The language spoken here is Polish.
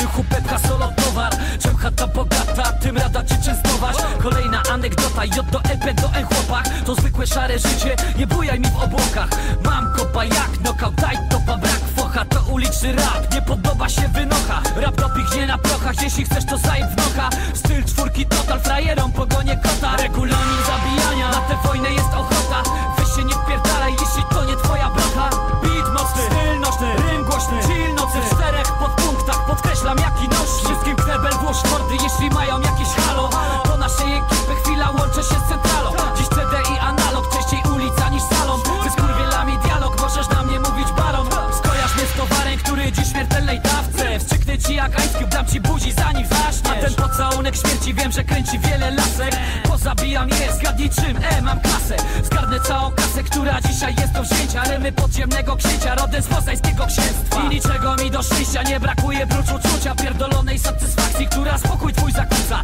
brzuchu pepka solo towar. Czem chata bogata, tym rada cię częstować. Kolejna anegdota, J do EP do N chłopak. To zwykłe szare życie, nie bujaj mi w obłokach. Mam kopa jak knockout, daj topa, brak focha. To uliczny rap, nie podoba się wynocha. Rap dopiknie na prochach, jeśli chcesz to zajeb w nocha. Styl czwórki total, frajerom pogonię kota. Regulamin zabijania, na tę wojnę jest ochota. Weź się nie wpierdalaj, jeśli to nie twoja brocha. Beat mocny, styl nośny, rym głośny, chill nocy w 4 podpunktach, podkreślam jaki nośny. Wszystkim knebel włóż mordy, jeśli mają jakieś halo. Do naszej ekipy chwila, łączę się z centralą. Dziś CD i analog, częściej ulica niż salon. Ze skurwielami dialog, możesz na mnie mówić baron. Skojarz mnie z towarem, który dziś w śmiertelnej dawce. Wstrzyknę ci jak Ice Cube, dam ci buzi zanim zaśniesz. A ten pocałunek śmierci wiem, że kręci wiele lasek. Pozabijam je, zgadnij czym, mam kasę. Zgarnę całą kasę, która dzisiaj jest do wzięcia. Rymy podziemnego księcia, rodem z poznańskiego księstwa. I niczego mi do szczęścia nie brakuje, prócz uczucia pierdolonej satysfakcji, która spokój twój zakłóca.